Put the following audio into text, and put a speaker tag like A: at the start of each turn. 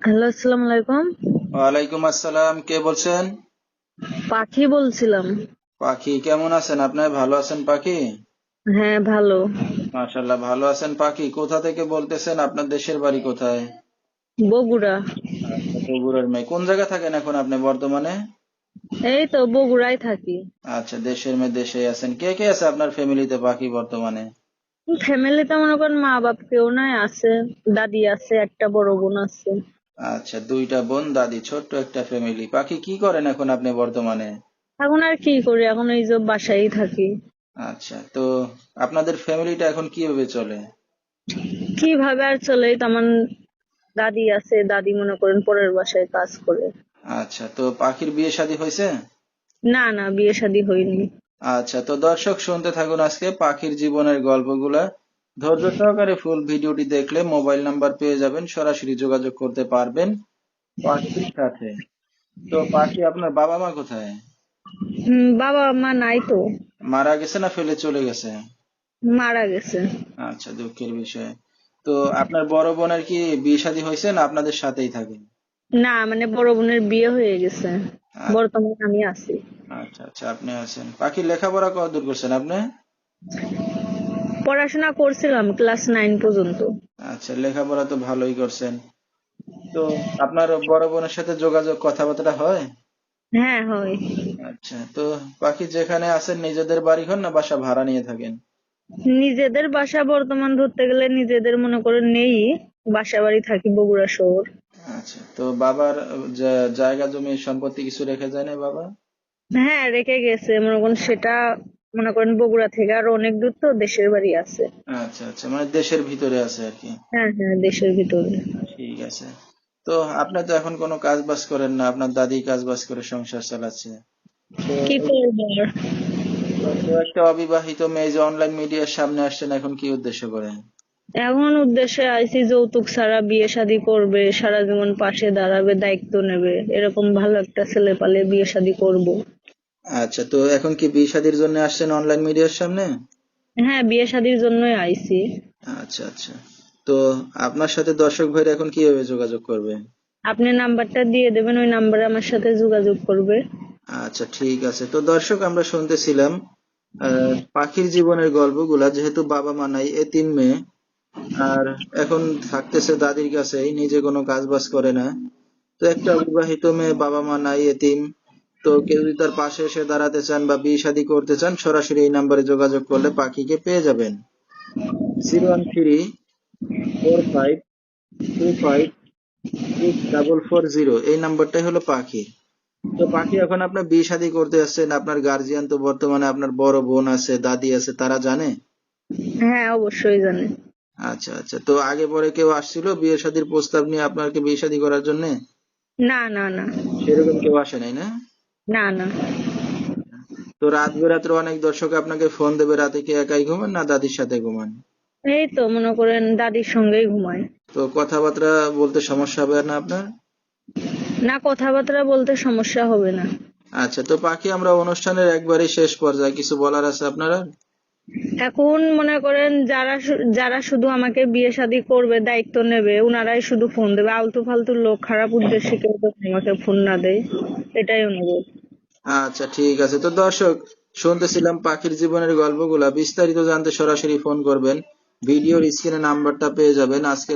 A: Hello, আসসালামু আলাইকুম।
B: ওয়ালাইকুম আসসালাম। কে বলছেন?
A: পাখি বলছিলাম।
B: পাখি, কেমন আছেন? আপনার ভালো আছেন পাখি?
A: হ্যাঁ, ভালো।
B: মাশাআল্লাহ, ভালো আছেন পাখি। কোথা থেকে বলতেছেন? আপনার দেশের বাড়ি কোথায়?
A: বগুড়া।
B: আচ্ছা, বগুড়ার মেয়ে। কোন জায়গা থাকেন এখন আপনি বর্তমানে?
A: এই তো বগুড়ায় থাকি।
B: আচ্ছা, দেশের মেয়ে দেশেই আছেন। কে কে আছে আপনার ফ্যামিলিতে পাখি বর্তমানে?
A: ফ্যামিলিতে মনে করেন মা বাপ কেউ নাই, আছে দাদি আছে, একটা বড় বোন আছে।
B: আচ্ছা, দুইটা বোন, দাদি, ছোট্ট একটা ফ্যামিলি। পাখি কি করেন এখন আপনি বর্তমানে?
A: এখন আর কি করি, এখন এই যে বাসায় থাকি।
B: আচ্ছা, তো আপনাদের ফ্যামিলিটা এখন কিভাবে চলে?
A: কিভাবে আর চলে, এই তো আমার দাদি আছে, দাদি মনে করেন পরের বাসায় কাজ করে।
B: আচ্ছা, তো পাখির বিয়ে শাদী হয়েছে?
A: না না, বিয়ে শাদী হয়নি।
B: আচ্ছা, তো দর্শক শুনতে থাকুন আজকে পাখির জীবনের গল্পগুলা। ধৈর্য সহকারে ফুল ভিডিওটি দেখলে মোবাইল নাম্বার পেয়ে যাবেন, সরাসরি যোগাযোগ করতে পারবেন পাখির সাথে। তো পাখি, আপনার বাবা মা কোথায়?
A: বাবা মা নাই তো।
B: মারা গেছে না ফেলে চলে গেছে?
A: মারা গেছে।
B: আচ্ছা, দুঃখের বিষয়। তো আপনার বড় বোনের কি বিয়ে শাদী হয়েছে না আপনাদের সাথেই থাকে?
A: না মানে বড় বোনের বিয়ে হয়ে গেছে।
B: আ-
A: বর্তমানে আমি আছি।
B: আচ্ছা আচ্ছা, আপনি আছেন। পাখির লেখাপড়া কতদূর করছেন আপনি?
A: পড়াশোনা করছিলাম ক্লাস 9 পর্যন্ত।
B: আচ্ছা, লেখাপড়া তো ভালোই করছেন। তো আপনার বড় বোনের সাথে যোগাযোগ কথাবার্তা হয়?
A: হ্যাঁ, হয়।
B: আচ্ছা, তো পাখি যেখানে আছেন নিজেদের বাড়ি ঘর না বাসা ভাড়া নিয়ে থাকেন?
A: নিজেদের বাসা বর্তমান ধরতে গেলে নিজেদের মনে করে নেই। বাসা বাড়ি থাকি বগুড়া শহর।
B: আচ্ছা, তো বাবার জায়গা জমি সম্পত্তি কিছু রেখে যায় না বাবা?
A: হ্যাঁ, রেখে গেছে মনে করেন সেটা। মনে করেন বগুড়া থেকে আর অনেক দূর, তো দেশের বাড়ি আছে।
B: আচ্ছা আচ্ছা, মানে দেশের ভিতরে আছে আর কি।
A: হ্যাঁ হ্যাঁ, দেশের ভিতরে।
B: ঠিক আছে। তো আপনি তো এখন কোনো কাজ বাজ করেন না, আপনার দাদি কাজ বাজ করে সংসার চালাচ্ছে। তো
A: কি করবো আর।
B: তো একটা অবিবাহিত মেয়ে যে অনলাইন মিডিয়ার সামনে আসছেন, এখন কি উদ্দেশ্য করেন?
A: এখন উদ্দেশ্যে আইছি, যৌতুক ছাড়া বিয়ে শাদী করবে, সারা জীবন পাশে দাঁড়াবে, দায়িত্ব নেবে, এরকম ভালো একটা ছেলে পালে বিয়ে শাদী করব।
B: আচ্ছা, তো এখন কি বিয়ে শাদীর জন্য আসছেন অনলাইন মিডিয়ার সামনে?
A: হ্যাঁ, বিয়ে শাদীর জন্যই আইছি।
B: আচ্ছা আচ্ছা, তো আপনার সাথে দর্শক ভাইরা এখন কিভাবে যোগাযোগ করবে?
A: আপনি নাম্বারটা দিয়ে দেবেন, ওই নাম্বারে আমার সাথে যোগাযোগ করবে।
B: আচ্ছা, ঠিক আছে। তো দর্শক, আমরা শুনতেছিলাম পাখির জীবনের গল্পগুলা। যেহেতু বাবা মা নাই, এতিম মেয়ে, আর এখন থাকতেছে দাদির কাছেই, নিজে কোনো কাজ বাজ করে না। তো একটা অবিবাহিত মেয়ে, বাবা মা নাই, এতিম। তো কেউ যদি তার পাশে এসে দাঁড়াতে চান বা বিয়ে শাদী করতে চান, সরাসরি এই নাম্বারে যোগাযোগ করলে পাখিকে পেয়ে যাবেন। 01345256440, এই নাম্বারটাই হলো পাখি। তো পাখি, এখন আপনার বিয়ে শাদী করতে যাচ্ছেন, আপনার গার্জিয়ান তো বর্তমানে আপনার বড় বোন আছে, দাদি আছে, তারা জানে?
A: হ্যাঁ, অবশ্যই জানে।
B: আচ্ছা আচ্ছা, তো আগে পরে কেউ আসছিল বিয়ে শাদীর প্রস্তাব নিয়ে আপনাকে বিয়ে শাদী করার জন্য?
A: না না না।
B: সেরকম কেউ আসে নাই, না?
A: না না।
B: তো রাত বেরাত্রে অনেক দর্শক আপনাকে ফোন দেবে, রাতে কি একাই ঘুমান না দাদির সাথে ঘুমান?
A: এই তো মনে করেন দাদির সঙ্গেই ঘুমায়।
B: তো কথাবার্তা বলতে সমস্যা হবে না আপনার?
A: না, কথাবার্তা বলতে সমস্যা হবে না।
B: আচ্ছা, তো পাখি, আমরা অনুষ্ঠানের একবারই শেষ পর্যায়ে, কিছু বলার আছে আপনারা?
A: এখন মনে করেন যারা শুধু আমাকে বিয়ে শাদী করবে, দায়িত্ব নেবে, উনারাই শুধু ফোন দেবে। আলতু ফালতু লোক খারাপ উদ্দেশ্যে কেউ তো আমাকে ফোন না দেয়। এটাই অনুরোধ।
B: আচ্ছা, ঠিক আছে। তো দর্শক, শুনতেছিলাম পাখির জীবনের গল্পগুলা। বিস্তারিত জানতে সরাসরি ফোন করবেন, ভিডিওর স্ক্রিনে নাম্বারটা পেয়ে যাবেন। আজকের